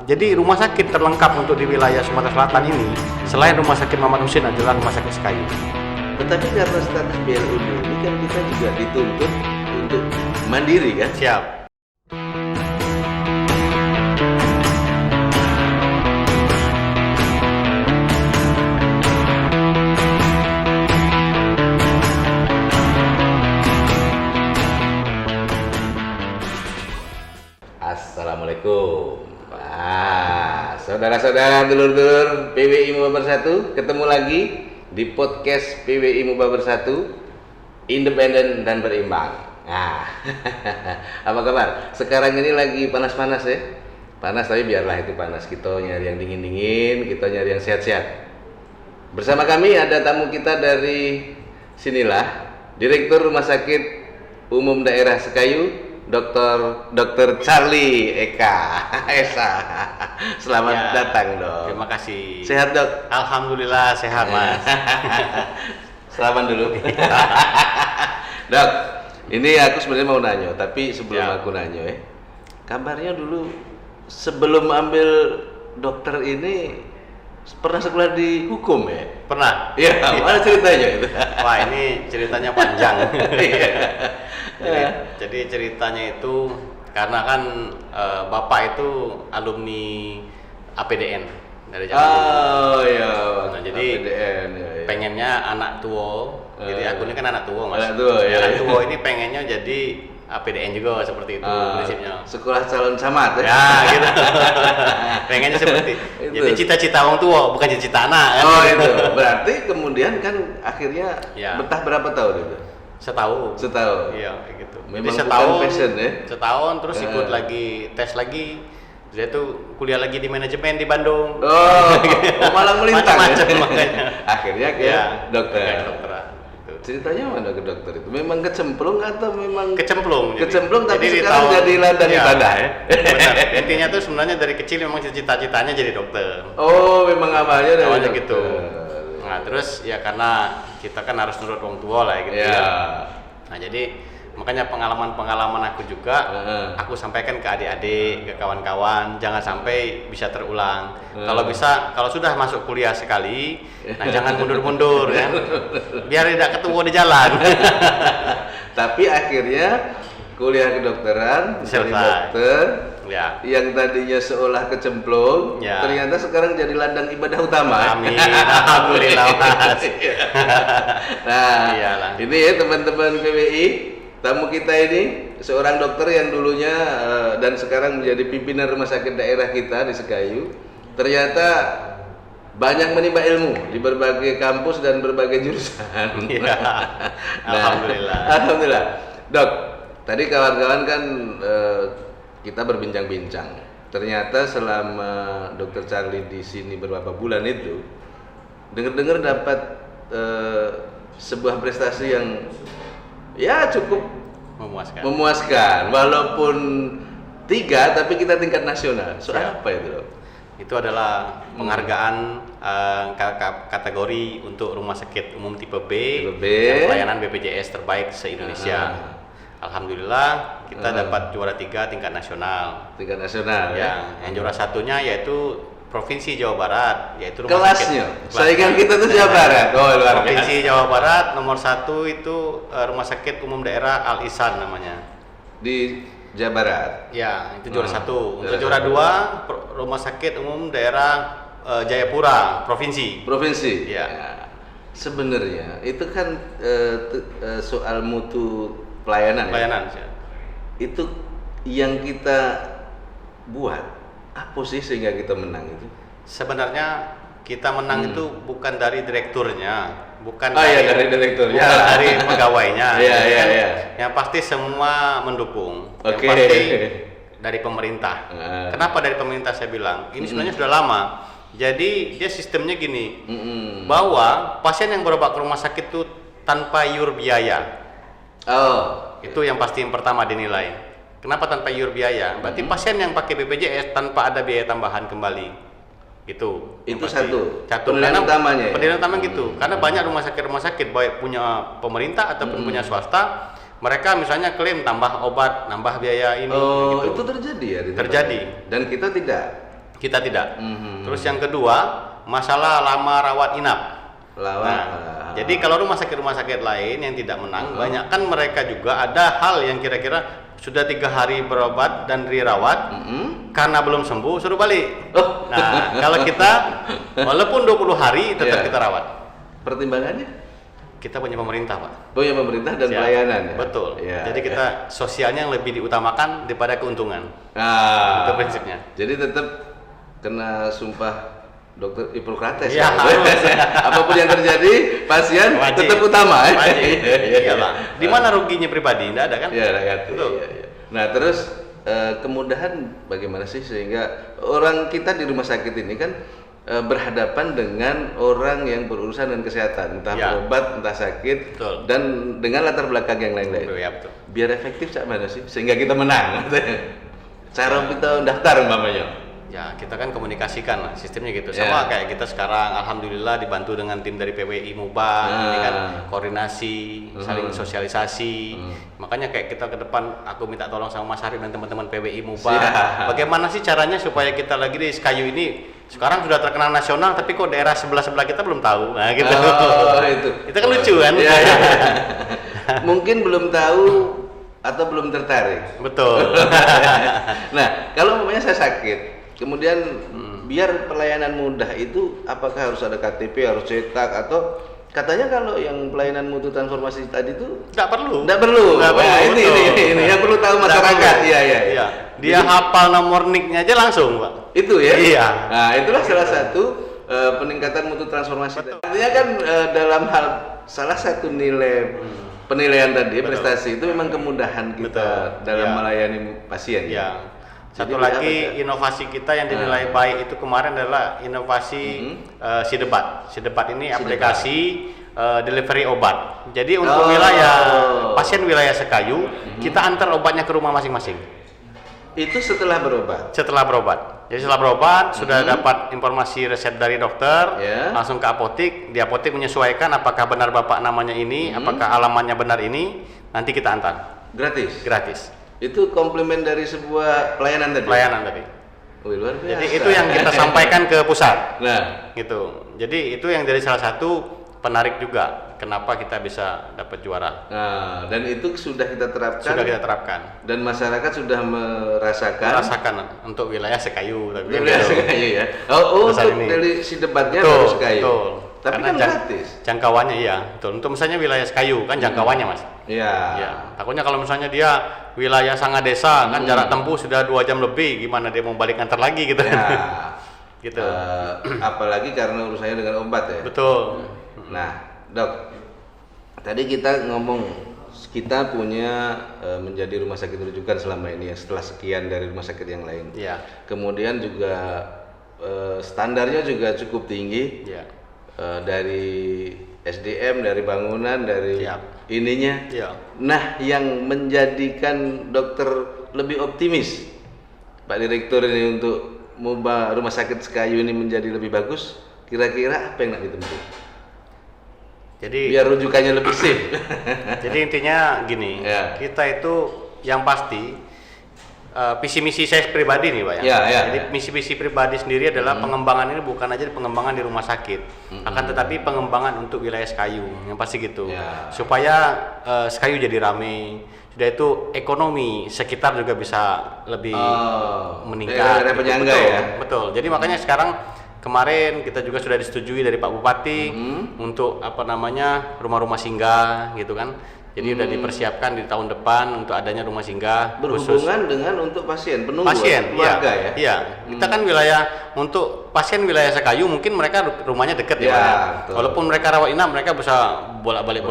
Jadi rumah sakit terlengkap untuk di wilayah Sumatera Selatan ini selain Rumah Sakit Muhammad Husin adalah Rumah Sakit Sekayu. Tetapi karena status BLUD ini kan kita juga dituntut untuk mandiri kan? Siap. Assalamualaikum. Saudara-saudara, dulur-dulur PWI Muba Bersatu, ketemu lagi di podcast PWI Muba Bersatu, independen dan berimbang. Nah, apa kabar? Sekarang ini lagi panas-panas ya. Panas tapi biarlah itu panas. Kita nyari yang dingin-dingin, kita nyari yang sehat-sehat. Bersama kami ada tamu kita dari sinilah, Direktur Rumah Sakit Umum Daerah Sekayu, Dr. Charlie Eka Esa. Selamat datang, Dok. Terima kasih. Sehat, Dok? Alhamdulillah sehat, Mas. Selamat dulu. Dok, ini aku sebenarnya mau nanya, tapi sebelum aku nanya kabarnya dulu sebelum ambil dokter ini pernah sekolah di hukum ya? Pernah? Iya, mana ceritanya itu? Wah, ini ceritanya panjang. Jadi ceritanya itu karena kan bapak itu alumni APDN dari zaman dulu. Oh iya. Nah, jadi APDN, ya. pengennya anak tua. Jadi aku ini kan anak tua, Mas. Anak tua, ya. Anak tua ini pengennya jadi APDN juga seperti itu prinsipnya. Sekolah calon camat ya? Ya gitu. Pengennya seperti itu. Jadi cita-cita orang tua, bukan cita-cita anak kan. Oh itu. Berarti kemudian kan akhirnya betah berapa tahun itu? Setahun. Iya, kayak gitu. Memang jadi setahun, bukan passion ya? Setahun terus ikut lagi tes lagi. Dia tuh kuliah lagi di manajemen di Bandung. Oh, malah melintang. Macam-macam ya? makanya. Akhirnya ke dokter. Kedokteran. Ceritanya mana ke dokter itu? Memang kecemplung atau memang kecemplung? Kecemplung tapi jadi sekarang jadi ladang ibadah ya? Benar. Intinya tuh sebenarnya dari kecil memang cita-citanya jadi dokter. Oh, memang awalnya dari Awalnya dokter. gitu. Nah terus ya karena kita kan harus nurut orang tua lah gitu ya. Nah jadi makanya pengalaman aku juga aku sampaikan ke adik-adik, ke kawan-kawan, jangan sampai bisa terulang. Kalau bisa, kalau sudah masuk kuliah sekali, nah jangan mundur-mundur ya, biar tidak ketemu di jalan. Tapi akhirnya kuliah kedokteran, jadi dokter, yang tadinya seolah kecemplung, ternyata sekarang jadi ladang ibadah utama. Amin, alhamdulillah Mas. Nah, ini ya teman-teman PWI, tamu kita ini seorang dokter yang dulunya dan sekarang menjadi pimpinan rumah sakit daerah kita di Sekayu. Ternyata banyak menimba ilmu di berbagai kampus dan berbagai jurusan. Alhamdulillah. Dok, tadi kawan-kawan kan kita berbincang-bincang. Ternyata selama Dokter Charlie di sini beberapa bulan itu, dengar-dengar dapat sebuah prestasi yang ya cukup memuaskan. Walaupun 3, tapi kita tingkat nasional. Soal apa itu, Dok? Itu adalah penghargaan kategori untuk rumah sakit umum tipe B, yang pelayanan BPJS terbaik se-Indonesia. Alhamdulillah kita dapat juara 3 tingkat nasional. Tingkat nasional ya. Yang juara satunya yaitu Provinsi Jawa Barat, yaitu rumah kelasnya. Saingan kita tuh Jawa Barat. Oh, luar biasa. Provinsi Jawa Barat nomor 1 itu Rumah Sakit Umum Daerah Al Ihsan namanya. Di Jawa Barat. Ya, itu juara 1. Untuk juara 2 Rumah Sakit Umum Daerah Jayapura Provinsi. Ya. Sebenarnya itu kan soal mutu pelayanan. Ya? Itu yang kita buat. Apa sih sehingga kita menang itu? Sebenarnya kita menang itu bukan dari direkturnya, bukan dari direkturnya, bukan dari pegawainya. Yang pasti semua mendukung. Yang pasti dari pemerintah. Kenapa dari pemerintah saya bilang? Ini sebenarnya sudah lama. Jadi dia sistemnya gini, bahwa pasien yang berobat ke rumah sakit itu tanpa iur biaya. Itu yang pasti yang pertama dinilai. Kenapa tanpa iur biaya? Berarti pasien yang pakai BPJS tanpa ada biaya tambahan kembali. Itu satu. Penilaian utamanya. Penilaian utama gitu. Karena banyak rumah sakit baik punya pemerintah ataupun punya swasta, mereka misalnya klaim tambah obat, nambah biaya ini. Gitu. Itu terjadi ya? Terjadi. Dan kita tidak. Kita tidak. Terus yang kedua, masalah lama rawat inap. Jadi kalau rumah sakit lain yang tidak menang, banyak kan mereka juga ada hal yang kira-kira sudah 3 hari berobat dan dirawat, karena belum sembuh suruh balik. Nah, kalau kita walaupun 20 hari tetap kita rawat. Pertimbangannya? Kita punya pemerintah, Pak. Punya pemerintah dan pelayanan ya? Betul. Jadi kita sosialnya yang lebih diutamakan daripada keuntungan. Itu prinsipnya. Jadi tetap kena sumpah Dokter Hippocrates ya. Apapun yang terjadi, pasien wajib. Tetap utama ya. Iya, Pak. Di mana ruginya pribadi? Tidak ada kan? Iya, betul. Nah, terus kemudahan bagaimana sih sehingga orang kita di rumah sakit ini kan berhadapan dengan orang yang berurusan dengan kesehatan, entah berobat, entah sakit, betul. Dan dengan latar belakang yang lain-lain. Betul. Biar efektif cak mana sih sehingga kita menang. Cara kita daftar umpamanya. Ya, kita kan komunikasikan lah sistemnya gitu. Sama kayak kita sekarang alhamdulillah dibantu dengan tim dari PWI Muba, ini kan koordinasi, saling sosialisasi. Makanya kayak kita ke depan aku minta tolong sama Mas Arif dan teman-teman PWI Muba. Bagaimana sih caranya supaya kita lagi di Sekayu ini sekarang sudah terkenal nasional tapi kok daerah sebelah kita belum tahu. Nah, gitu. Itu kan lucu kan? Mungkin belum tahu atau belum tertarik. Betul. Nah, kalau umpamanya saya sakit, kemudian biar pelayanan mudah itu apakah harus ada KTP, harus cetak, atau katanya kalau yang pelayanan mutu transformasi tadi itu nggak perlu. Ini yang perlu tahu masyarakat. Iya. Dia hafal nomor NIK-nya aja langsung, Pak. Itu ya. Iya. Nah, itulah salah satu peningkatan mutu transformasi. Artinya kan dalam hal salah satu nilai penilaian tadi prestasi itu memang kemudahan kita dalam melayani pasien. Iya. Satu lagi inovasi kita yang dinilai baik itu kemarin adalah inovasi Sidebat. Sidebat ini aplikasi delivery obat. Jadi untuk pasien wilayah Sekayu, kita antar obatnya ke rumah masing-masing. Itu setelah berobat? Setelah berobat. Jadi setelah berobat sudah dapat informasi resep dari dokter, langsung ke apotik. Di apotik menyesuaikan apakah benar bapak namanya ini, apakah alamannya benar ini, nanti kita antar. Gratis? Gratis. Itu komplimen dari sebuah pelayanan tadi? Pelayanan tadi. Wih, luar biasa. Jadi itu yang kita sampaikan ke pusat. Nah, gitu. Jadi itu yang dari salah satu penarik juga kenapa kita bisa dapat juara. Nah, dan itu sudah kita terapkan. Sudah kita terapkan. Dan masyarakat sudah merasakan untuk wilayah Sekayu. Tapi wilayah Sekayu ya. Untuk dari Sidebatnya baru Sekayu. Betul. Tapi kan gratis. Jangkauannya iya, betul. Untuk misalnya wilayah Sekayu kan jangkauannya, Mas. Iya. Ya. Takutnya kalau misalnya dia wilayah Sanga Desa kan jarak tempuh sudah 2 jam lebih, gimana dia mau balik antar lagi gitu. Ya. Gitu. Apalagi karena urusannya dengan obat ya. Betul. Nah, Dok, tadi kita ngomong kita punya menjadi rumah sakit rujukan selama ini ya, setelah sekian dari rumah sakit yang lain. Iya. Kemudian juga standarnya juga cukup tinggi. Iya. Dari SDM, dari bangunan, dari ininya. Iya. Nah, yang menjadikan dokter lebih optimis, Pak Direktur, ini untuk mengubah rumah sakit Sekayu ini menjadi lebih bagus, kira-kira apa yang nak ditempuh? Jadi biar rujukannya lebih safe. Jadi intinya gini, kita itu yang pasti visi misi saya pribadi nih, Pak ya. Jadi misi pribadi sendiri adalah pengembangan ini bukan aja pengembangan di rumah sakit, akan tetapi pengembangan untuk wilayah Sekayu, yang pasti gitu. Supaya Sekayu jadi ramai, sudah itu ekonomi sekitar juga bisa lebih meningkat. Penyangga ya. Betul. Jadi makanya sekarang kemarin kita juga sudah disetujui dari Pak Bupati untuk rumah-rumah singgah gitu kan. Jadi udah dipersiapkan di tahun depan untuk adanya rumah singgah berhubungan dengan untuk penunggu keluarga ya. Iya. Kita kan untuk pasien wilayah Sekayu mungkin mereka rumahnya dekat ya. Walaupun mereka rawat inap mereka bisa bolak-balik.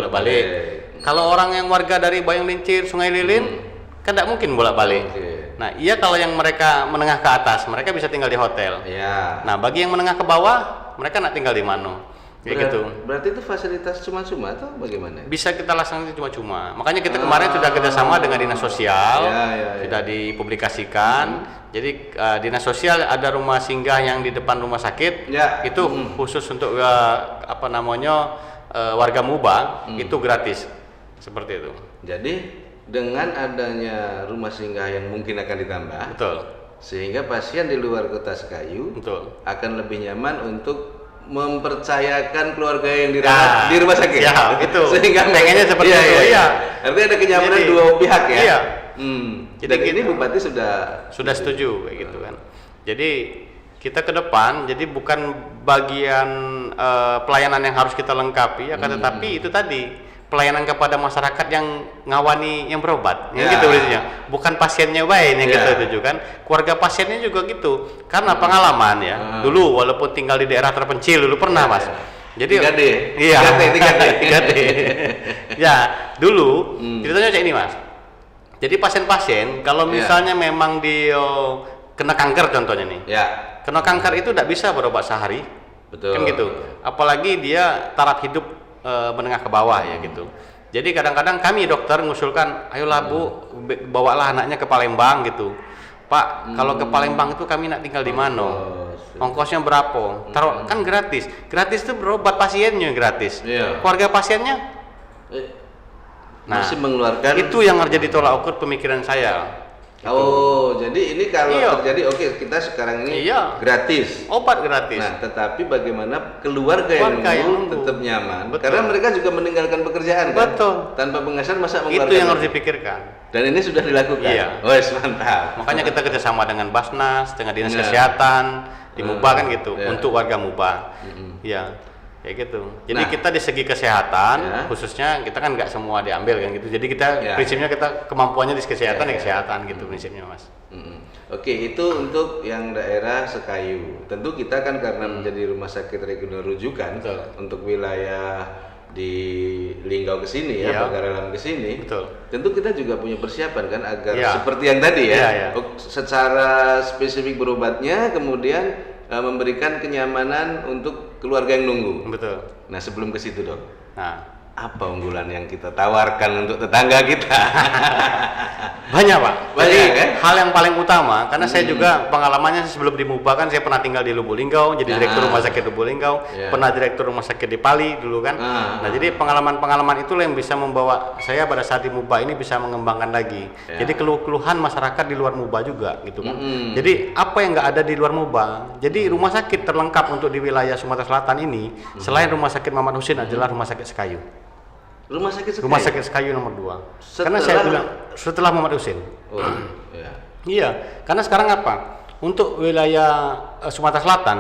Kalau orang yang warga dari Bayang Lincir, Sungai Lilin kan tidak mungkin bolak-balik. Nah, iya kalau yang mereka menengah ke atas, mereka bisa tinggal di hotel. Nah, bagi yang menengah ke bawah, mereka nak tinggal di mana? Berarti itu fasilitas cuma-cuma atau bagaimana? Bisa kita laksanakan cuma-cuma. Makanya kita kemarin sudah kerjasama dengan Dinas Sosial, sudah dipublikasikan. Jadi Dinas Sosial ada rumah singgah yang di depan rumah sakit, itu khusus untuk warga Muba, itu gratis, seperti itu. Jadi dengan adanya rumah singgah yang mungkin akan ditambah, betul, sehingga pasien di luar kota Sekayu Betul. akan lebih nyaman untuk mempercayakan keluarga yang dirawat di rumah sakit. Ya, itu. Sehingga pengennya seperti itu. Iya. Artinya ada kenyamanan Jadi, dua pihak ya. Iya. Jadi ini Bupati sudah setuju kayak gitu kan. Jadi kita ke depan, jadi bukan bagian pelayanan yang harus kita lengkapi, akan tetapi itu tadi pelayanan kepada masyarakat yang ngawani yang berobat, yang gitu maksudnya. Bukan pasiennya baik yang kita tuju kan, keluarga pasiennya juga gitu. Karena pengalaman ya, dulu walaupun tinggal di daerah terpencil dulu pernah Mas. Jadi 3D. Iya. 3D. Ya, dulu ceritanya kayak ini Mas. Jadi pasien-pasien kalau misalnya memang dia kena kanker contohnya nih. Ya. Kena kanker itu tidak bisa berobat sehari. Betul. Kan gitu. Apalagi dia taraf hidup menengah ke bawah ya gitu. Jadi kadang-kadang kami dokter mengusulkan, ayolah Bu, bawalah anaknya ke Palembang gitu. Pak, kalau ke Palembang itu kami nak tinggal di mana? Ongkosnya berapa? Taruh kan gratis. Gratis itu berobat pasiennya gratis. Keluarga pasiennya masih mengeluarkan. Itu yang menjadi tolak ukur pemikiran saya. Oh, jadi ini kalau terjadi kita sekarang ini gratis. Obat gratis. Nah, tetapi bagaimana keluarga yang nunggu tetap nyaman? Betul. Karena mereka juga meninggalkan pekerjaan kan? Betul. Tanpa penghasilan masa mengeluarkan. Itu yang harus dipikirkan. Dan ini sudah dilakukan. Iya. Wes mantap. Makanya kita kerjasama dengan Basnas, dengan Dinas Kesehatan di Muba kan gitu, untuk warga Muba. Iya. Kayak gitu. Jadi kita di segi kesehatan khususnya kita kan nggak semua diambil kan gitu. Jadi kita prinsipnya kita kemampuannya di kesehatan kesehatan gitu prinsipnya Mas. Oke, itu untuk yang daerah Sekayu. Tentu kita kan karena menjadi rumah sakit regional rujukan untuk wilayah di Linggau ke sini Pagaralam ke sini. Tentu kita juga punya persiapan kan agar seperti yang tadi secara spesifik berobatnya kemudian memberikan kenyamanan untuk keluarga yang nunggu. Betul. Nah, sebelum ke situ, Dok. Nah, apa unggulan yang kita tawarkan untuk tetangga kita? Banyak Pak. Banyak kan? Hal yang paling utama karena saya juga pengalamannya sebelum di Muba kan saya pernah tinggal di Lubuk Linggau, jadi direktur rumah sakit Lubuk Linggau, pernah direktur rumah sakit di Pali dulu kan. Nah, jadi pengalaman-pengalaman itulah yang bisa membawa saya pada saat di Muba ini bisa mengembangkan lagi. Jadi keluhan masyarakat di luar Muba juga gitu kan. Jadi apa yang nggak ada di luar Muba? Jadi rumah sakit terlengkap untuk di wilayah Sumatera Selatan ini selain rumah sakit Muhammad Husin adalah rumah sakit Sekayu. Rumah sakit Sekayu? Rumah sakit Sekayu nomor 2. Karena saya bilang setelah Muhammad Husin. Iya, karena sekarang apa? Untuk wilayah Sumatera Selatan,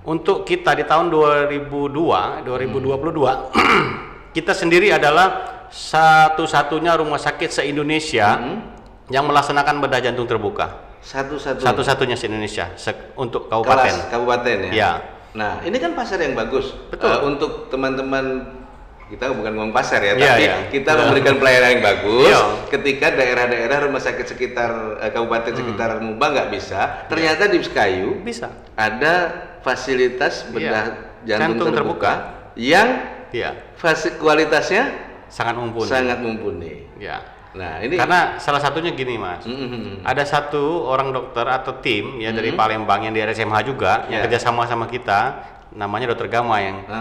untuk kita di tahun 2022, kita sendiri adalah satu-satunya rumah sakit se-Indonesia yang melaksanakan bedah jantung terbuka. Satu-satunya se-Indonesia untuk kabupaten. Kelas kabupaten ya? Iya. Nah, ini kan pasar yang bagus. Betul. Untuk teman-teman, kita bukan ngomong pasar ya, tapi kita memberikan pelayanan yang bagus. Ketika daerah-daerah rumah sakit sekitar kabupaten sekitar Muba nggak bisa, ternyata di Sekayu bisa ada fasilitas bedah jantung terbuka yang kualitasnya sangat mumpuni. Nah, ini karena salah satunya gini Mas, ada satu orang dokter atau tim dari Palembang yang di RSMH juga yang kerjasama sama kita. Namanya Dokter Gama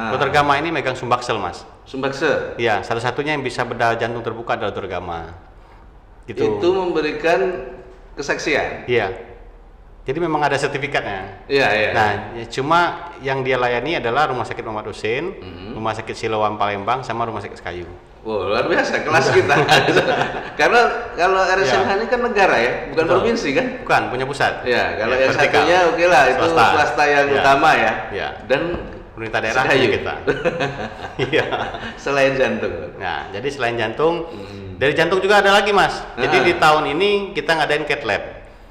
Dokter Gama ini megang Sumbaksel Mas. Sumbaksel? Iya, salah satunya yang bisa bedah jantung terbuka adalah Dokter Gama. Gitu. Itu memberikan kesaksian? Iya. Jadi memang ada sertifikatnya. Iya. Nah, cuma yang dia layani adalah Rumah Sakit Muhammad Husin, Rumah Sakit Siloam Palembang, sama Rumah Sakit Sekayu. Wow, luar biasa kelas kita. Karena kalau RSMH ini kan negara ya, bukan provinsi kan? Bukan, punya pusat. Ya, kalau yang satunya oke lah, itu swasta yang utama ya. Dan pemerintah daerah punya kita. Iya. Selain jantung. Nah, jadi selain jantung, dari jantung juga ada lagi Mas. Jadi di tahun ini kita ngadain cath lab.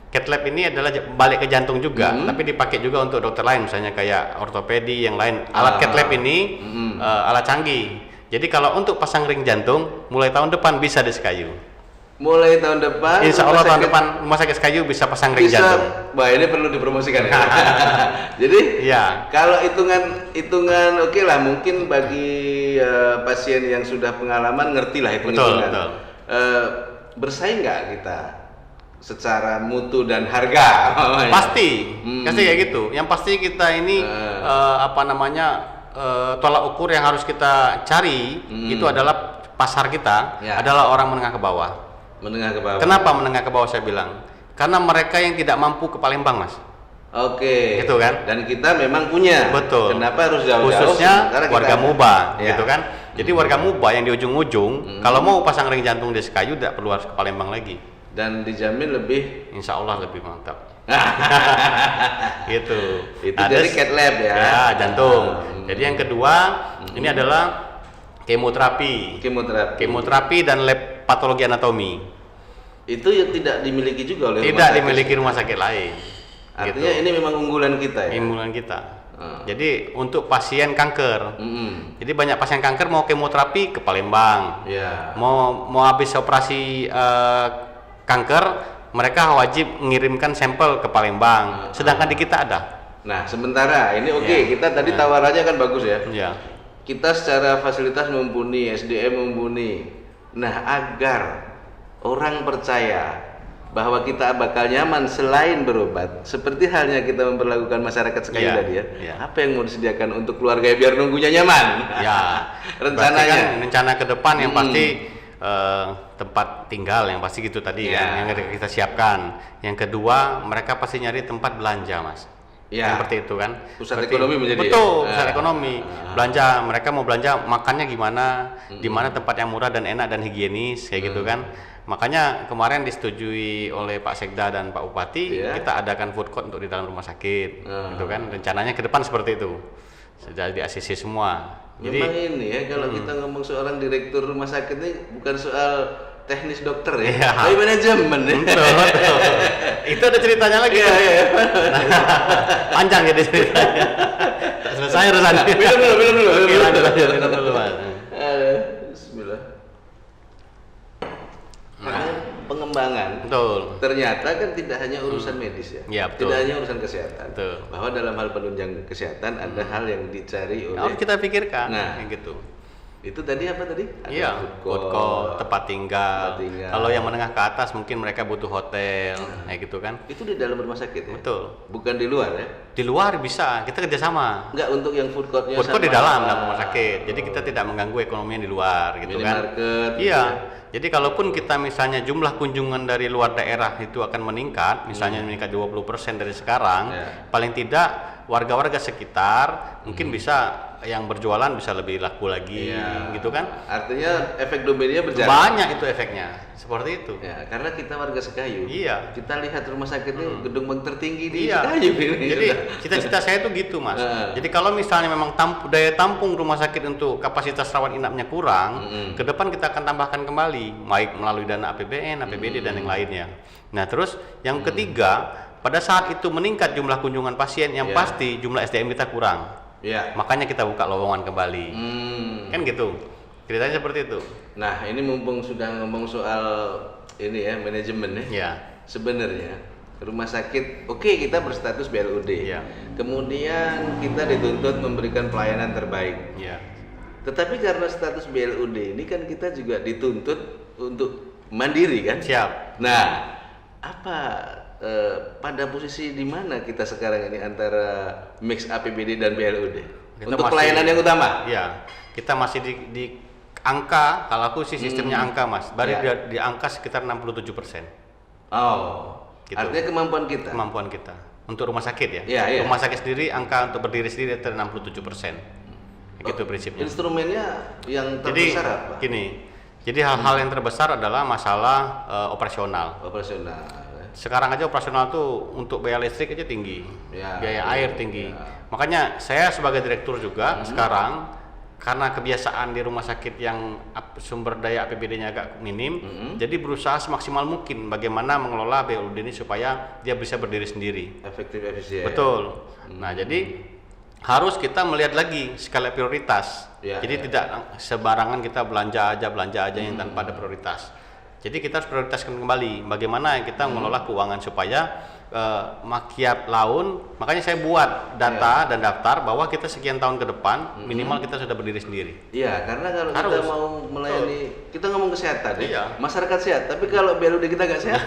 Cath lab ini adalah balik ke jantung juga, tapi dipakai juga untuk dokter lain, misalnya kayak ortopedi yang lain. Alat cath lab ini alat canggih. Jadi kalau untuk pasang ring jantung, mulai tahun depan bisa di Sekayu. Mulai tahun depan? Insya Allah tahun depan Rumah Sakit Sekayu bisa pasang ring jantung. Wah, ini perlu dipromosikan ya. Jadi, kalau hitungan oke lah, mungkin bagi pasien yang sudah pengalaman ngerti lah hitungan. Betul. Bersaing nggak kita secara mutu dan harga? Pasti kayak gitu. Yang pasti kita ini tolak ukur yang harus kita cari itu adalah pasar kita adalah orang menengah ke bawah. Menengah ke bawah. Kenapa menengah ke bawah saya bilang? karena mereka yang tidak mampu ke Palembang, Mas. Oke. Gitu kan? Dan kita memang punya. Betul. Kenapa harus jauh-jauh? Khususnya warga Muba, ya. gitu kan? Jadi warga Muba yang di ujung-ujung, kalau mau pasang ring jantung di Sekayu tidak perlu harus ke Palembang lagi. Dan dijamin lebih, Insya Allah lebih mantap. Gitu. Itu dari Cat Lab ya. Ya, jantung. Jadi yang kedua ini adalah kemoterapi. Kemoterapi dan lab patologi anatomi. Itu yang tidak dimiliki juga oleh tidak dimiliki rumah sakit lain. Artinya ini memang unggulan kita ya. Unggulan kita. Jadi untuk pasien kanker. Jadi banyak pasien kanker mau kemoterapi ke Palembang. Ya. Mau habis operasi kanker, mereka wajib mengirimkan sampel ke Palembang. Sedangkan di kita ada. Nah, sementara ini kita tadi tawarannya kan bagus ya. Iya. Kita secara fasilitas mumpuni, SDM mumpuni. Nah, agar orang percaya bahwa kita bakal nyaman selain berobat, seperti halnya kita memperlakukan masyarakat Sekayu tadi ya. Apa yang mau disediakan untuk keluarga biar nunggunya nyaman? Ya. Rencananya. Kan rencana ke depan yang pasti tempat tinggal yang pasti gitu tadi yang kita siapkan. Yang kedua, mereka pasti nyari tempat belanja, Mas. Ya. Seperti itu kan. Pusat ekonomi menjadi. Betul, pusat ekonomi. Belanja, mereka mau belanja makannya gimana? Di mana tempat yang murah dan enak dan higienis kayak gitu kan. Makanya kemarin disetujui oleh Pak Sekda dan Pak Bupati, kita adakan food court untuk di dalam rumah sakit, gitu kan. Rencananya ke depan seperti itu. Sudah di ACC semua. Jadi memang ini ya, kalau kita ngomong seorang direktur rumah sakit ini bukan soal teknis dokter ya, tapi manajemen. Betul. Itu ada ceritanya lagi. Panjang jadi ceritanya. Selesai urusan. Minum dulu. Mas. Bismillah. Pengembangan. Betul. Ternyata kan tidak hanya urusan medis ya. Iya, betul. Tidak hanya urusan kesehatan. Betul. Bahwa dalam hal penunjang kesehatan ada hal yang dicari oleh. Harus kita pikirkan. Nah, kayak gitu. Itu tadi apa tadi? Iya, food court, tempat tinggal. Kalau yang menengah ke atas mungkin mereka butuh hotel, kayak gitu kan. Itu di dalam rumah sakit ya? Betul. Bukan di luar ya? Di luar bisa, kita kerjasama. Enggak, untuk yang food courtnya. Food court di dalam rumah sakit, jadi kita tidak mengganggu ekonomi yang di luar, gitu kan. Minimarket. Iya. Jadi kalaupun kita misalnya jumlah kunjungan dari luar daerah itu akan meningkat, misalnya meningkat 20% dari sekarang, paling tidak warga-warga sekitar mungkin bisa yang berjualan bisa lebih laku lagi, gitu kan? Artinya efek dominonya berjalan. Banyak itu efeknya, seperti itu. Ya, karena kita warga Sekayu. Iya. Kita lihat rumah sakit ini gedung tertinggi di Sekayu ini. Jadi cita-cita saya tuh gitu, Mas. Jadi kalau misalnya memang daya tampung rumah sakit untuk kapasitas rawat inapnya kurang, ke depan kita akan tambahkan kembali, baik melalui dana APBN, APBD dan yang lainnya. Nah, terus yang ketiga, pada saat itu meningkat jumlah kunjungan pasien, yang pasti jumlah SDM kita kurang. Makanya kita buka lowongan kembali. Kan gitu. Ceritanya seperti itu. Nah, ini mumpung sudah ngomong soal ini ya, manajemen ya. Sebenarnya rumah sakit kita berstatus BLUD. Kemudian kita dituntut memberikan pelayanan terbaik. Tetapi karena status BLUD ini kan kita juga dituntut untuk mandiri kan? Siap. Nah, apa pada posisi di mana kita sekarang ini antara mix APBD dan BLUD untuk pelayanan yang utama? Iya, kita masih di angka, kalau aku sih sistemnya angka, Mas. Baru di angka sekitar 67%. Gitu. Artinya kemampuan kita untuk rumah sakit ya. Rumah sakit sendiri angka untuk berdiri sendiri 67%. Gitu prinsipnya. Instrumennya yang terbesar apa? Jadi hal-hal yang terbesar adalah masalah operasional. Sekarang aja operasional tuh untuk biaya listrik aja tinggi, biaya air tinggi. Makanya saya sebagai direktur juga sekarang, karena kebiasaan di rumah sakit yang sumber daya APBD-nya agak minim, jadi berusaha semaksimal mungkin bagaimana mengelola BLUD ini supaya dia bisa berdiri sendiri. Efektif, efisien. Betul. Nah, jadi harus kita melihat lagi skala prioritas. Jadi tidak sembarangan kita belanja aja yang tanpa ada prioritas. Jadi kita harus prioritaskan kembali bagaimana kita mengelola keuangan supaya makiat laun. Makanya saya buat data dan daftar bahwa kita sekian tahun ke depan minimal kita sudah berdiri sendiri. Iya, karena kalau kita mau melayani, kita ngomong kesehatan masyarakat sehat, tapi kalau BLUD kita nggak sehat,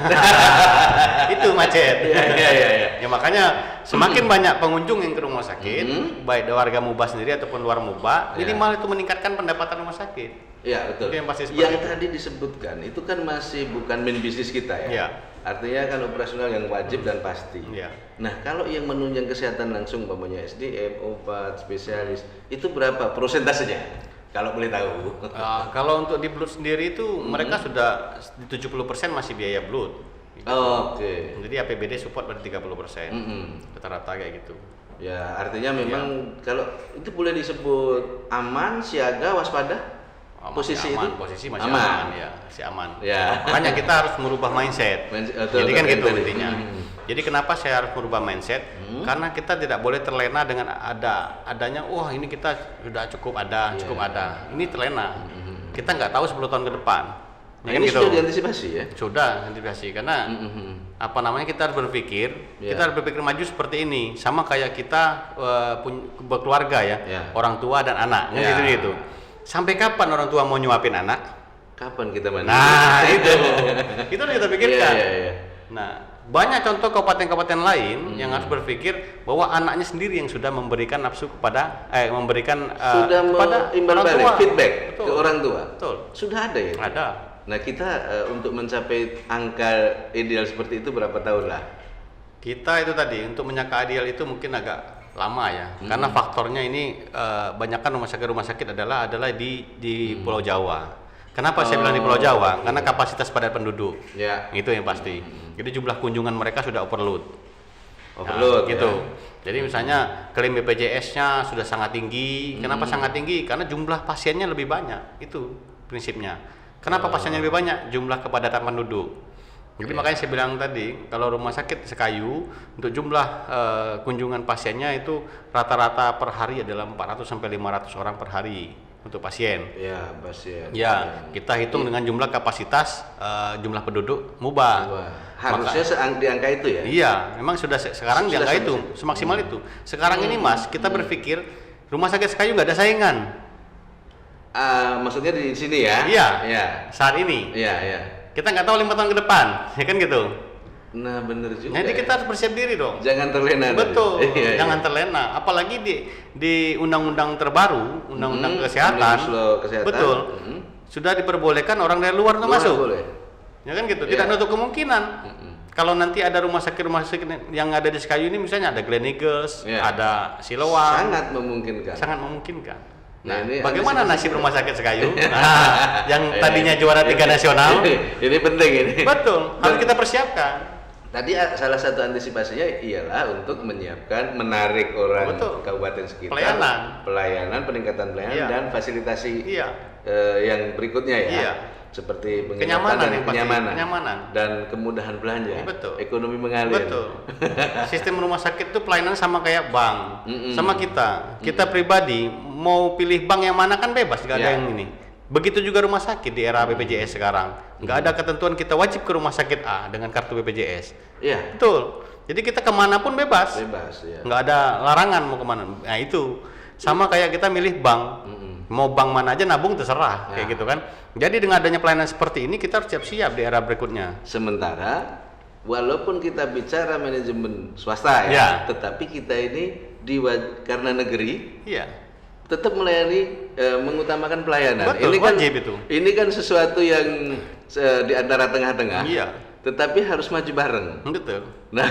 itu macet. Iya. Ya makanya semakin banyak pengunjung yang ke rumah sakit, baik warga Muba sendiri ataupun luar Muba, minimal itu meningkatkan pendapatan rumah sakit. Iya, betul. Yang tadi disebutkan itu kan masih bukan main bisnis kita ya. Artinya kan operasional yang wajib dan pasti. Iya. Nah, kalau yang menunjang kesehatan langsung, umpamanya SDM, obat, spesialis, itu berapa persentasenya? Kalau boleh tahu. Kalau untuk di blood sendiri itu mereka sudah di 70% masih biaya blood. Gitu. Oke. Jadi APBD support pada 30%. Rata-rata kayak gitu. Ya, artinya memang kalau itu boleh disebut aman, siaga, waspada. Posisi masih aman ya, masih aman. Ya. Makanya kita harus merubah mindset. Jadi kan gitu intinya. Jadi kenapa saya harus merubah mindset? Karena kita tidak boleh terlena dengan adanya wah ini kita sudah cukup ada. Ini terlena. Kita nggak tahu 10 tahun ke depan. Nah, ini gitu. Sudah diantisipasi ya? Sudah antisipasi karena kita harus berpikir, kita harus berpikir maju seperti ini. Sama kayak kita berkeluarga ya, orang tua dan anak, gitu. Sampai kapan orang tua mau nyuapin anak? Kapan kita mandi? Nah, itu yang kita pikirkan. Iya. Nah, banyak contoh kabupaten-kabupaten lain yang harus berpikir bahwa anaknya sendiri yang sudah memberikan nafsu kepada kepada imbal balik, feedback ke orang tua. Betul. Sudah ada ya? Ada. Nah, kita untuk mencapai angka ideal seperti itu berapa tahun lah? Kita itu tadi untuk mencapai ideal itu mungkin agak lama ya, karena faktornya ini banyakkan rumah sakit adalah di Pulau Jawa. Kenapa saya bilang di Pulau Jawa? Karena kapasitas padat penduduk. Ya. Itu yang pasti. Jadi jumlah kunjungan mereka sudah overload. Gitu. Jadi misalnya klaim BPJS-nya sudah sangat tinggi. Kenapa sangat tinggi? Karena jumlah pasiennya lebih banyak. Itu prinsipnya. Kenapa pasiennya lebih banyak? Jumlah kepadatan penduduk. Jadi makanya saya bilang tadi, kalau rumah sakit Sekayu untuk jumlah kunjungan pasiennya itu rata-rata per hari adalah 400 sampai 500 orang per hari untuk pasien. Ya, pasien. Ya, kita hitung dengan jumlah kapasitas jumlah penduduk Muba. Harusnya di angka itu ya? Iya, memang sudah sekarang di angka itu, semaksimal itu. Sekarang ini Mas, kita berpikir rumah sakit Sekayu nggak ada saingan. Maksudnya di sini ya? Iya. Saat ini. Iya. Kita nggak tahu 5 tahun ke depan, ya kan gitu. Nah, bener juga. Jadi kita harus bersiap diri dong. Jangan terlena. Betul. Jangan terlena. Apalagi di undang-undang terbaru, undang-undang kesehatan. Betul. Sudah diperbolehkan orang dari luar untuk masuk. Boleh. Ya kan gitu. Tidak nutup kemungkinan. Kalau nanti ada rumah sakit yang ada di Sekayu ini, misalnya ada Gleneagles, ada Siloam. Sangat memungkinkan. Nah, bagaimana nasib rumah sakit Sekayu? Yang tadinya juara 3 nasional. Ini penting ini. Betul, harus kita persiapkan. Tadi salah satu antisipasinya ialah untuk menarik orang kabupaten sekitar. Pelayanan, peningkatan pelayanan dan fasilitasi yang berikutnya ya. Seperti kenyamanan dan kemudahan belanja. Ekonomi mengalir. Betul. Sistem rumah sakit itu pelayanan sama kayak bank. Sama kita pribadi mau pilih bank yang mana kan bebas, nggak ada yang ini. Begitu juga rumah sakit di era BPJS sekarang, nggak ada ketentuan kita wajib ke rumah sakit A dengan kartu BPJS. Iya. Betul. Jadi kita kemana pun bebas. Ya. Nggak ada larangan mau kemana. Nah itu sama kayak kita milih bank. Mau bank mana aja nabung terserah, kayak gitu kan. Jadi dengan adanya pelayanan seperti ini kita harus siap-siap di era berikutnya. Sementara walaupun kita bicara manajemen swasta ya. Tetapi kita ini karena negeri tetap melayani, mengutamakan pelayanan. Betul, ini kan wajib itu. Ini kan sesuatu yang di antara tengah-tengah. Iya. Tetapi harus maju bareng. Betul. Nah,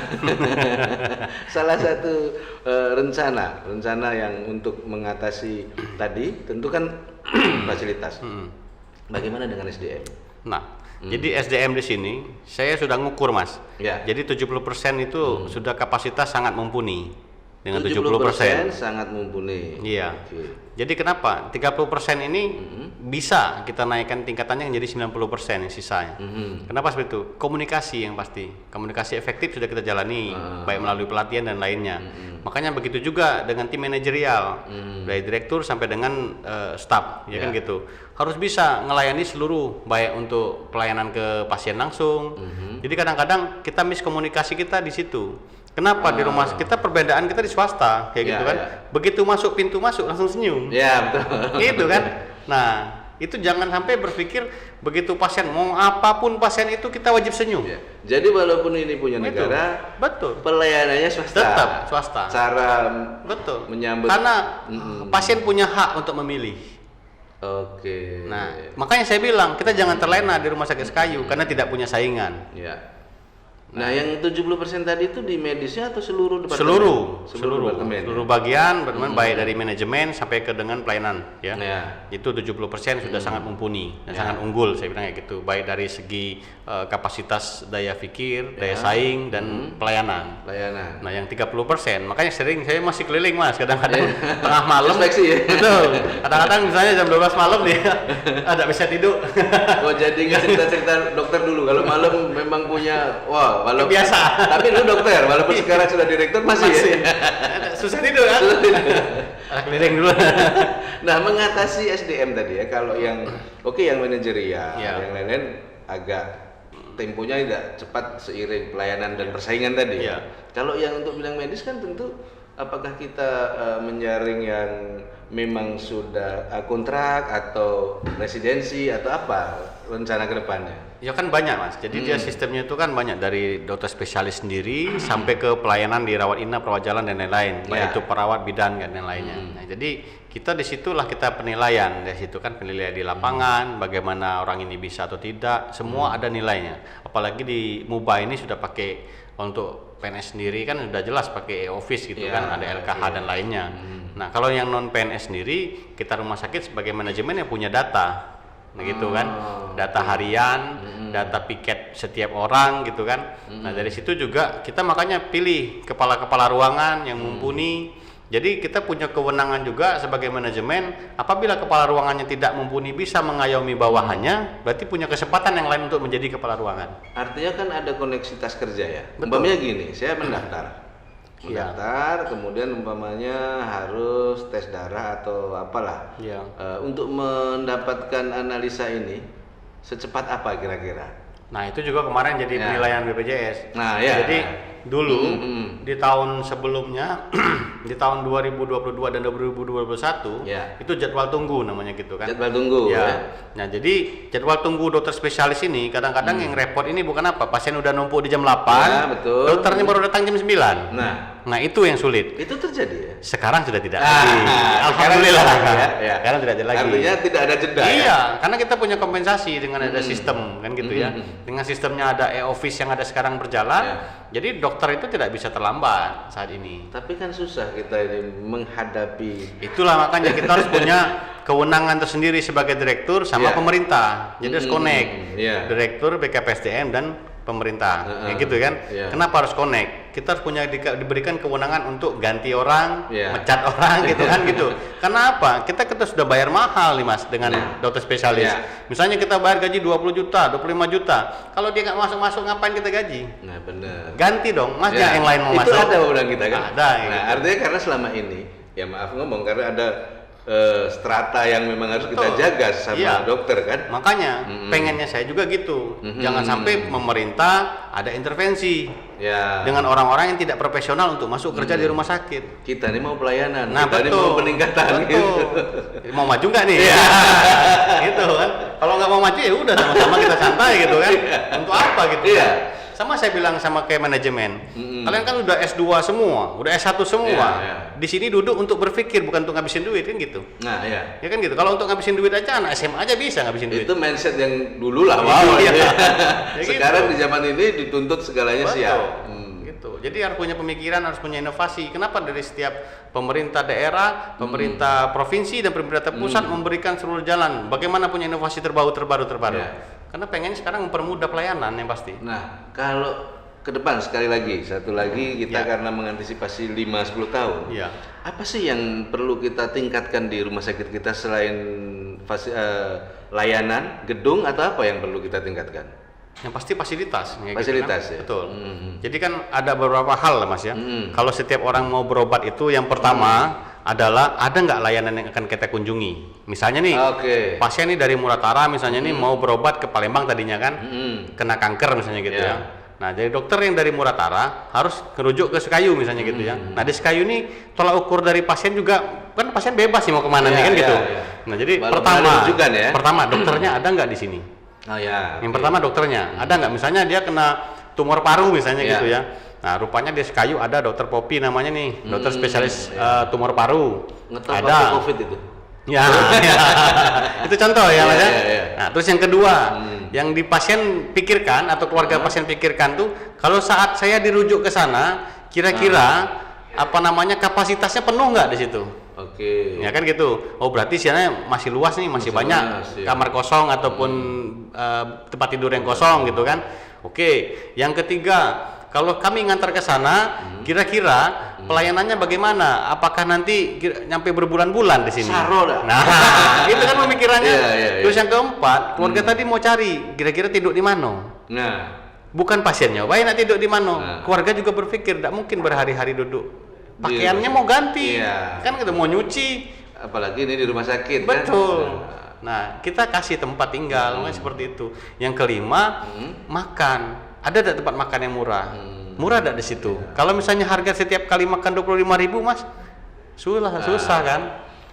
salah satu rencana yang untuk mengatasi tadi tentu kan fasilitas. Bagaimana dengan SDM? Nah, jadi SDM di sini saya sudah ngukur Mas. Jadi 70% itu sudah kapasitas sangat mumpuni. Dengan 70% sangat mumpuni. Iya. Jadi kenapa? 30% ini bisa kita naikkan tingkatannya menjadi 90% yang sisanya. Kenapa seperti itu? Komunikasi yang pasti. Komunikasi efektif sudah kita jalani, baik melalui pelatihan dan lainnya. Makanya begitu juga dengan tim manajerial, dari direktur sampai dengan staf, ya kan gitu. Harus bisa melayani seluruh, baik untuk pelayanan ke pasien langsung. Jadi kadang-kadang kita miskomunikasi kita di situ. Kenapa di rumah kita perbedaan kita di swasta kayak gitu kan? Begitu masuk pintu masuk langsung senyum. Ya betul. Gitu kan? Nah itu jangan sampai berpikir begitu pasien mau apapun pasien itu kita wajib senyum. Jadi walaupun ini punya negara, pelayanannya swasta. Tetap swasta. Cara menyambut. Karena pasien punya hak untuk memilih. Oke. Nah makanya saya bilang kita jangan terlena di rumah sakit Sekayu karena tidak punya saingan. Nah, yang 70% tadi itu di medisnya atau seluruh departemen? Seluruh bagian, baik dari manajemen sampai ke dengan pelayanan, ya. Itu 70% sudah sangat mumpuni dan sangat unggul, saya bilang kayak gitu. Baik dari segi kapasitas daya pikir, daya saing dan pelayanan. Nah, yang 30%, makanya sering saya masih keliling, Mas, kadang-kadang tengah malam. Inspeksi, ya? Betul. Kadang-kadang misalnya jam 12 malam dia ada bisa tidur. Oh, jadi nggak cerita-cerita dokter dulu. Kalau malam memang punya, walaupun biasa. Tapi lu dokter, walaupun sekarang sudah direktur masih. Ya? Susah tidur kan? Keliling dulu. Nah, mengatasi SDM tadi ya, kalau yang yang manajerial, yang lain-lain agak temponya tidak cepat seiring pelayanan dan persaingan tadi. Kalau yang untuk bidang medis kan tentu apakah kita menjaring yang memang sudah kontrak atau residensi atau apa rencana ke depannya? Ya kan banyak, Mas. Jadi dia sistemnya itu kan banyak, dari dokter spesialis sendiri sampai ke pelayanan di rawat inap, rawat jalan dan lain-lain. Baik itu perawat, bidan dan lain-lainnya. Nah, jadi kita di situlah kita penilaian. Dari situ kan penilaian di lapangan, bagaimana orang ini bisa atau tidak, semua ada nilainya. Apalagi di MUBA ini sudah pakai, untuk PNS sendiri kan sudah jelas pakai e-office gitu kan, ada LKH dan lainnya. Nah, kalau yang non PNS sendiri, kita rumah sakit sebagai manajemen yang punya data. Gitu kan, data harian, data piket setiap orang gitu kan. Nah, dari situ juga kita makanya pilih kepala-kepala ruangan yang mumpuni. Jadi kita punya kewenangan juga sebagai manajemen, apabila kepala ruangannya tidak mumpuni bisa mengayomi bawahannya, berarti punya kesempatan yang lain untuk menjadi kepala ruangan. Artinya kan ada koneksitas kerja ya. Umpamanya gini, saya mendaftar, kemudian umpamanya harus tes darah atau apalah, untuk mendapatkan analisa ini secepat apa kira-kira? Nah, itu juga kemarin jadi penilaian BPJS. Nah, jadi dulu di tahun sebelumnya di tahun 2022 dan 2021 itu jadwal tunggu namanya gitu kan. Jadwal tunggu. Nah, jadi jadwal tunggu dokter spesialis ini kadang-kadang yang repot ini bukan apa, pasien udah numpuk di jam 8, dokternya baru datang jam 9. Nah, itu yang sulit. Itu terjadi ya? Sekarang sudah tidak lagi. Alhamdulillah. Sekarang tidak ada lagi. Artinya tidak ada jeda. Iya, karena kita punya kompensasi dengan ada sistem kan gitu ya. Dengan sistemnya ada e-office yang ada sekarang berjalan. Jadi dokter itu tidak bisa terlambat saat ini. Tapi kan susah kita ini menghadapi. Itulah makanya kita harus punya kewenangan tersendiri sebagai direktur sama pemerintah. Jadi harus connect direktur BKPSDM dan pemerintah, gitu kan? Kenapa harus connect? Kita harus diberikan kewenangan untuk ganti orang, mecat orang, gitu kan? Gitu. Kenapa? Kita sudah bayar mahal nih, Mas, dengan dokter spesialis. Misalnya kita bayar gaji 20 juta, 25 juta. Kalau dia nggak masuk, ngapain kita gaji? Nah, benar. Ganti dong, Mas, yang lain mau masuk. Itu ada undang kita kan? Ada. Nah, gitu. artinya karena selama ini, ya maaf ngomong, karena ada strata yang memang harus kita jaga sama dokter kan. Makanya pengennya saya juga gitu. Jangan sampai pemerintah ada intervensi dengan orang-orang yang tidak profesional untuk masuk kerja di rumah sakit. Kita ini mau pelayanan, kita ini mau peningkatan. Gitu. Mau maju nggak nih? Gitu kan. Kalau nggak mau maju ya udah sama-sama kita santai gitu kan. Untuk apa gitu? Sama saya bilang sama kayak manajemen. Kalian kan udah S2 semua, udah S1 semua. Di sini duduk untuk berpikir, bukan untuk ngabisin duit kan gitu. Nah, ya kan gitu. Kalau untuk ngabisin duit aja anak SMA aja bisa ngabisin duit. Itu mindset yang dulu lah. Sekarang di zaman ini dituntut segalanya siap. Gitu. Jadi harus punya pemikiran, harus punya inovasi. Kenapa dari setiap pemerintah daerah, pemerintah provinsi dan pemerintah pusat memberikan seluruh jalan? Bagaimana punya inovasi terbaru. Karena pengen sekarang mempermudah pelayanan yang pasti. Nah, kalau ke depan sekali lagi, satu lagi kita karena mengantisipasi 5-10 tahun. Apa sih yang perlu kita tingkatkan di rumah sakit kita selain layanan, gedung, atau apa yang perlu kita tingkatkan? Yang pasti fasilitas. Fasilitas, gitu kan? Betul. Jadi kan ada beberapa hal, Mas ya. Kalau setiap orang mau berobat itu yang pertama adalah ada nggak layanan yang akan kita kunjungi. Misalnya nih, pasien nih dari Muratara misalnya nih mau berobat ke Palembang tadinya kan, kena kanker misalnya gitu ya. Nah, jadi dokter yang dari Muratara harus merujuk ke Sekayu misalnya gitu ya. Nah, di Sekayu nih tolak ukur dari pasien juga kan pasien bebas sih mau kemana nih kan gitu. Nah, jadi pertama dokternya ada nggak di sini? Yang pertama dokternya ada nggak? Misalnya dia kena tumor paru misalnya gitu ya. Nah, rupanya di Sekayu ada dokter Popi namanya nih, dokter spesialis tumor paru. Ada COVID itu. Itu contoh ya, Mas ya. Nah, terus yang kedua, Yang di pasien pikirkan atau keluarga pasien pikirkan tuh, kalau saat saya dirujuk ke sana, kira-kira kapasitasnya penuh nggak di situ? Oke. Ya kan gitu. Oh berarti siannya masih luas nih, masih banyak kamar kosong ataupun tempat tidur yang kosong gitu kan. Oke. Yang ketiga, kalau kami ngantar ke sana, kira-kira pelayanannya bagaimana? Apakah nanti nyampe berbulan-bulan di sini? Saro dah. Nah, itu kan pemikirannya. Iya. Terus yang keempat, keluarga tadi mau cari kira-kira tidur di mana? Nah, bukan pasiennya, baik nak tidur di mana? Keluarga juga berpikir, tidak mungkin berhari-hari duduk. Pakaiannya mau ganti, kan gitu, mau nyuci. Apalagi ini di rumah sakit. Betul. Kan? Nah, kita kasih tempat tinggal, seperti itu. Yang kelima, makan. Ada tidak tempat makan yang murah? Murah tidak di situ? Kalau misalnya harga setiap kali makan 25.000 mas, susah kan?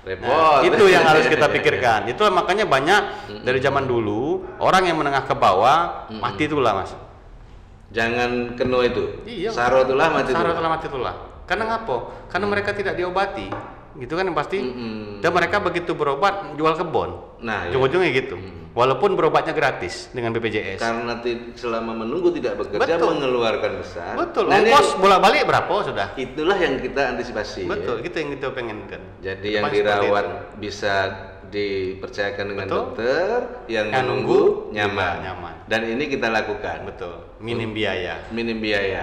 Repot. Nah, itu yang harus kita pikirkan. Itu makanya banyak dari zaman dulu orang yang menengah ke bawah mati itulah mas. Jangan keno itu. Iya. Saro itulah mati. Saro itulah mati itulah. Karena ngapa? Karena mereka tidak diobati, gitu kan yang pasti. Dan mereka begitu berobat jual kebon. Nah, ujung-ujungnya gitu. Walaupun berobatnya gratis dengan BPJS. Karena selama menunggu tidak bekerja mengeluarkan besar. Betul. Ongkos bolak-balik berapa sudah? Itulah yang kita antisipasi. Betul. Itu yang kita pengenkan. Jadi yang dirawat bisa dipercayakan dengan dokter, yang menunggu nyaman. Dan ini kita lakukan. Betul. Minim biaya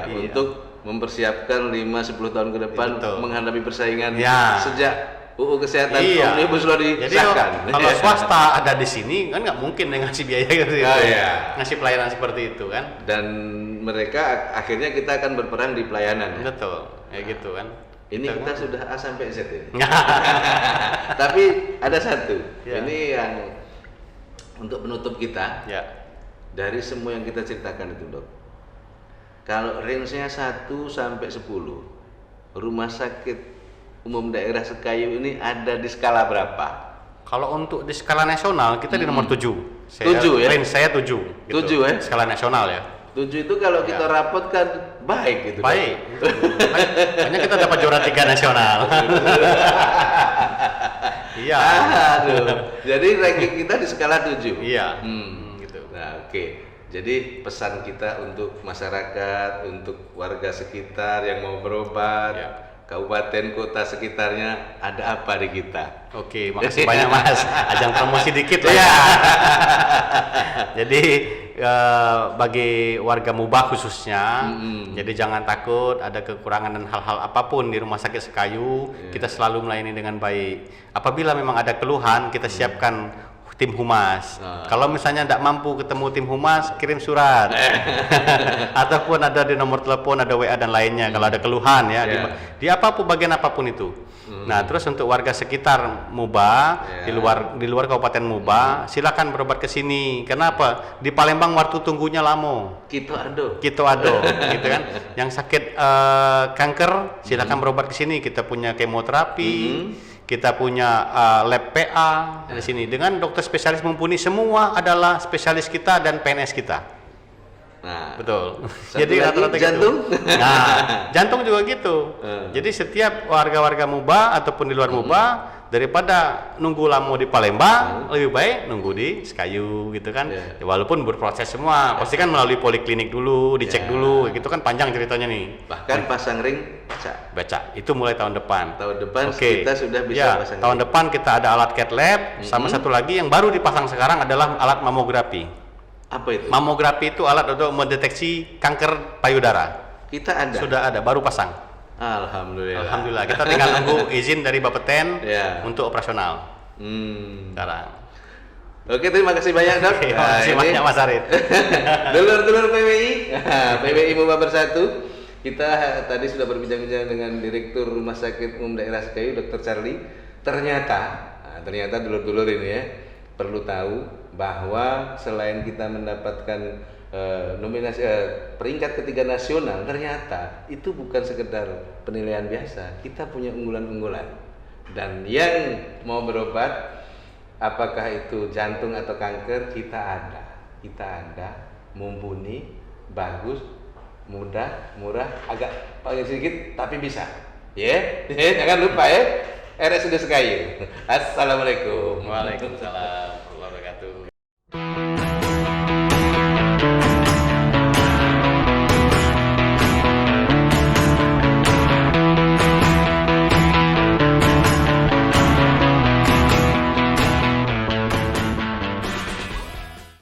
untuk mempersiapkan 5-10 tahun ke depan menghadapi persaingan sejak UU Kesehatan Omnibus Law disahkan. Jadi kalau swasta ada di sini kan nggak mungkin ngasih biaya gitu, ngasih pelayanan seperti itu kan. Dan mereka akhirnya kita akan berperan di pelayanan. Betul, kayak gitu kan. Ini kita sudah A sampai Z ini. Tapi ada satu, ini yang untuk penutup kita. Dari semua yang kita ceritakan itu dok, kalau range-nya 1 sampai 10, rumah sakit umum daerah Sekayu ini ada di skala berapa? Kalau untuk di skala nasional kita di nomor 7. 7 ya? Range saya 7. 7 ya? Skala nasional ya. 7 itu kalau kita rapot kan baik gitu. Baik. Hanya kita dapat juara 3 nasional. Iya. Aduh. Jadi ranking kita di skala 7. Iya. Gitu. Nah, oke. Jadi pesan kita untuk masyarakat, untuk warga sekitar yang mau berobat, kabupaten kota sekitarnya, ada apa di kita? Oke, makasih banyak mas. Ajang promosi dikit lah ya. Jadi bagi warga Mubah khususnya, jadi jangan takut ada kekurangan dan hal-hal apapun di Rumah Sakit Sekayu, kita selalu melayani dengan baik. Apabila memang ada keluhan, kita siapkan tim humas. Kalau misalnya tidak mampu ketemu tim humas, kirim surat. Ataupun ada di nomor telepon, ada WA dan lainnya. Kalau ada keluhan ya, di apapun bagian apapun itu. Nah, terus untuk warga sekitar Muba, di luar Kabupaten Muba, silakan berobat ke sini. Kenapa? Di Palembang waktu tunggunya lama. Kita ado, gitu kan. Yang sakit kanker, silakan berobat ke sini. Kita punya kemoterapi. Kita punya lab PA di sini dengan dokter spesialis mumpuni, semua adalah spesialis kita dan PNS kita. Nah, betul. Jadi rata-rata jantung. Gitu. Nah, jantung juga gitu. Jadi setiap warga-warga Muba ataupun di luar Muba, daripada nunggu lama di Palembang, lebih baik nunggu di Sekayu gitu kan. Walaupun berproses semua, pasti kan melalui poliklinik dulu, dicek dulu, gitu kan panjang ceritanya nih. Bahkan pasang ring baca. Itu mulai tahun depan. Tahun depan kita sudah bisa pasang. Tahun depan kita ada alat CAT lab, sama satu lagi yang baru dipasang sekarang adalah alat mamografi. Apa itu? Mamografi itu alat untuk mendeteksi kanker payudara. Kita ada. Sudah ada, baru pasang. Alhamdulillah. Kita tinggal nunggu izin dari Bapeten untuk operasional. Sekarang. Oke, terima kasih banyak dok. Terima kasih banyak Mas Arit. Dulur-dulur PWI, PWI Muba Bersatu. Kita tadi sudah berbincang-bincang dengan Direktur Rumah Sakit Umum Daerah Sekayu, Dr. Charlie. Ternyata dulur-dulur ini ya perlu tahu bahwa selain kita mendapatkan nominasi peringkat ketiga nasional, ternyata itu bukan sekedar penilaian biasa. Kita punya unggulan-unggulan. Dan yang mau berobat, apakah itu jantung atau kanker, kita ada, mumpuni, bagus, mudah, murah, agak paling sedikit tapi bisa. Jangan lupa ya. RSUD Sekayu. Assalamualaikum. Waalaikumsalam warahmatullahi wabarakatuh.